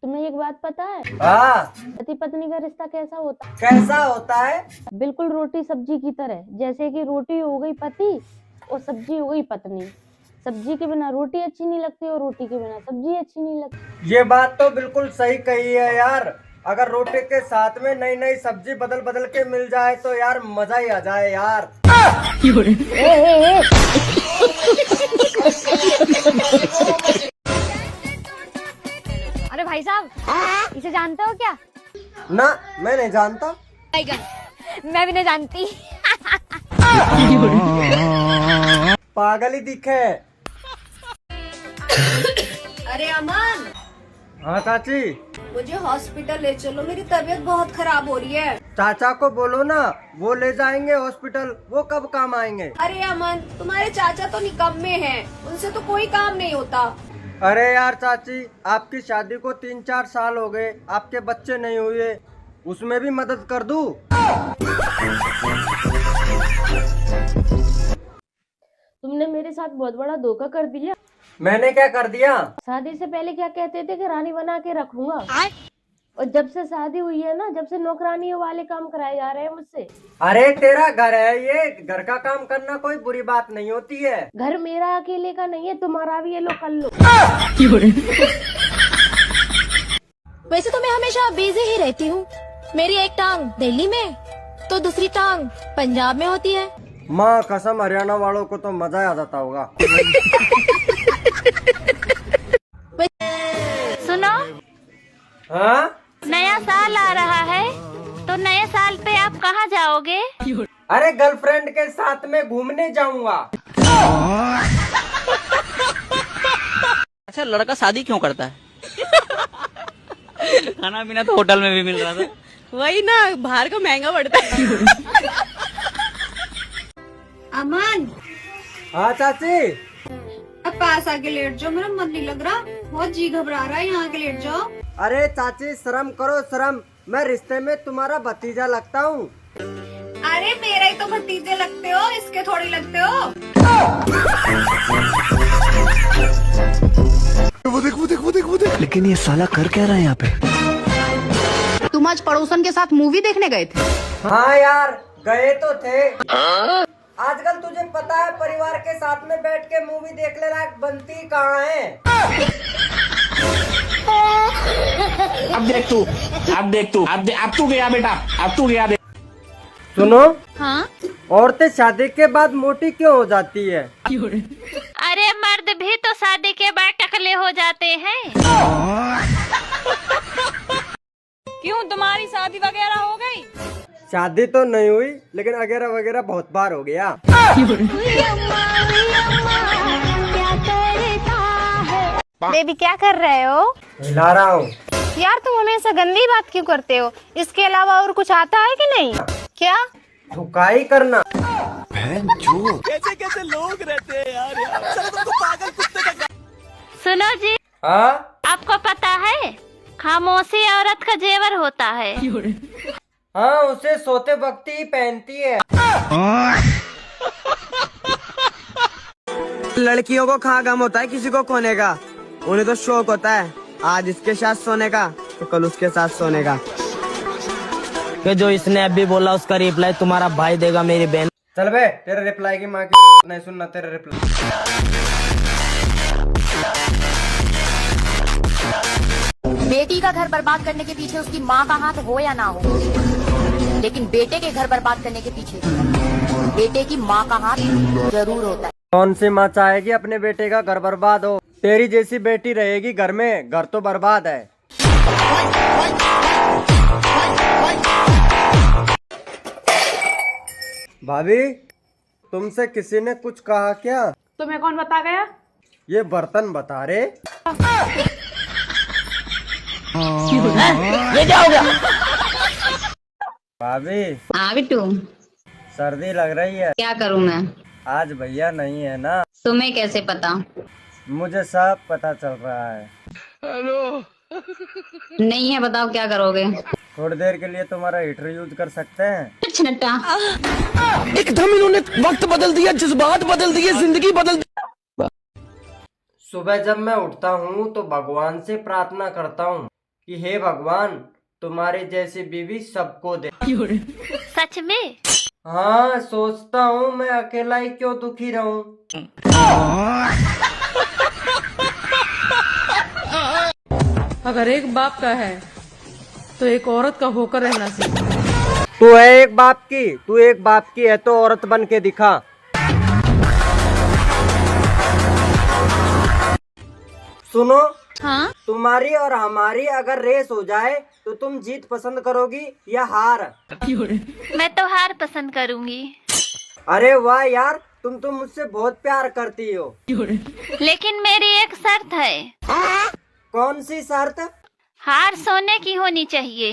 तुम्हें एक बात पता है, हाँ। पति पत्नी का रिश्ता कैसा होता है? कैसा होता है? बिल्कुल रोटी सब्जी की तरह। जैसे कि रोटी हो गई पति और सब्जी हो गई पत्नी। सब्जी के बिना रोटी अच्छी नहीं लगती और रोटी के बिना सब्जी अच्छी नहीं लगती। ये बात तो बिल्कुल सही कही है यार। अगर रोटी के साथ में नई नई सब्जी बदल बदल के मिल जाए तो यार मजा ही आ जाए यार। अरे भाई साहब, इसे जानते हो क्या? ना, मैं नहीं जानता। मैं भी नहीं जानती। पागल ही दिखे। अरे अमन, हाँ चाची। मुझे हॉस्पिटल ले चलो, मेरी तबीयत बहुत खराब हो रही है। चाचा को बोलो ना, वो ले जाएंगे हॉस्पिटल। वो कब काम आएंगे? अरे अमन, तुम्हारे चाचा तो निकम्मे हैं, उनसे तो कोई काम नहीं होता। अरे यार चाची, आपकी शादी को 3-4 साल हो गए, आपके बच्चे नहीं हुए, उसमें भी मदद कर दूं? तुमने मेरे साथ बहुत बड़ा धोखा कर दिया। मैंने क्या कर दिया? शादी से पहले क्या कहते थे कि रानी बना के रखूंगा, और जब से शादी हुई है ना, जब से नौकरानियों वाले काम कराए जा रहे हैं मुझसे। अरे तेरा घर है, ये घर का काम करना कोई बुरी बात नहीं होती है। घर मेरा अकेले का नहीं है, तुम्हारा भी है, लो कर लो। वैसे तो मैं हमेशा बिजी ही रहती हूँ। मेरी एक टांग दिल्ली में तो दूसरी टांग पंजाब में होती है। माँ कसम, हरियाणा वालों को तो मजा आ जाता होगा। सुनो, हाँ? नया साल आ रहा है तो नए साल पे आप कहाँ जाओगे? अरे गर्लफ्रेंड के साथ में घूमने जाऊंगा। अच्छा, लड़का शादी क्यों करता है? खाना पीना तो होटल में भी मिल रहा था। वही ना, बाहर का महंगा पड़ता है। अमन, हाँ चाची। अब पास आके लेट जाओ, मेरा मन नहीं लग रहा, बहुत जी घबरा रहा है, यहाँ आके लेट जाओ। अरे चाची शर्म करो शर्म, मैं रिश्ते में तुम्हारा भतीजा लगता हूँ। अरे मेरा ही तो भतीजे लगते हो, इसके थोड़ी लगते हो। वो देख। लेकिन ये साला कर क्या रहा है यहाँ पे? तुम आज पड़ोसन के साथ मूवी देखने गए थे? हाँ यार, गए तो थे। आजकल तुझे पता है, परिवार के साथ में बैठ के मूवी देखने लायक बनती कहाँ है। अब तू गया बेटा, अब तू गया। सुनो, हाँ? औरतें शादी के बाद मोटी क्यों हो जाती है? अरे मर्द भी तो शादी के बाद टकले हो जाते हैं। क्यों, तुम्हारी शादी वगैरह हो गई? शादी तो नहीं हुई, लेकिन वगैरह वगैरह बहुत बार हो गया। बेबी क्या कर रहे हो? हिला रहा हूँ। यार तुम हमेशा गंदी बात क्यों करते हो? इसके अलावा और कुछ आता है कि नहीं? क्या? धुकाई करना। कैसे कैसे लोग रहते हैं यार तो पागल कुत्ते का। सुनो जी, हाँ? आपको पता है खामोशी औरत का जेवर होता है। हाँ, उसे सोते वक्त ही पहनती है। लड़कियों को कहाँ गम होता है किसी को खोने का, उन्हें तो शौक होता है आज इसके साथ सोने का तो कल उसके साथ सोने का। कि जो इसने अभी बोला उसका रिप्लाई तुम्हारा भाई देगा मेरी बहन। चल बे, तेरे रिप्लाई की माँ की नहीं सुनना तेरे रिप्लाई। बेटी का घर बर्बाद करने के पीछे उसकी माँ का हाथ हो या ना हो, लेकिन बेटे के घर बर्बाद करने के पीछे बेटे की माँ का हाथ जरूर होता है। कौन सी माँ चाहेगी अपने बेटे का घर बर्बाद हो? तेरी जैसी बेटी रहेगी घर में, घर तो बर्बाद है। भाभी, तुमसे किसी ने कुछ कहा क्या? तुम्हें कौन बता गया? ये बर्तन बता रहे। ये क्या हो गया? भाभी, हाँ बिट्टू, सर्दी लग रही है। क्या करूँ मैं? आज भैया नहीं है ना। तुम्हें कैसे पता? मुझे सब पता चल रहा है। नहीं है, बताओ क्या करोगे? थोड़ी देर के लिए तुम्हारा हीटर यूज कर सकते हैं? छनट्टा, एकदम इन्होंने वक्त बदल दिया, जज्बात बदल दिए, जिंदगी बदल दी। सुबह जब मैं उठता हूँ तो भगवान से प्रार्थना करता हूँ कि हे भगवान तुम्हारी जैसी बीवी सबको दे। सच में? हाँ, सोचता हूँ मैं अकेला ही क्यों दुखी रहूं। अगर एक बाप का है तो एक औरत का होकर रहना सीख। तू है एक बाप की, तू एक बाप की है तो औरत बन के दिखा। सुनो, हाँ? तुम्हारी और हमारी अगर रेस हो जाए तो तुम जीत पसंद करोगी या हार? मैं तो हार पसंद करूंगी। अरे वाह यार, तुम तो मुझसे बहुत प्यार करती हो। लेकिन मेरी एक शर्त है। कौन सी शर्त? हार सोने की होनी चाहिए।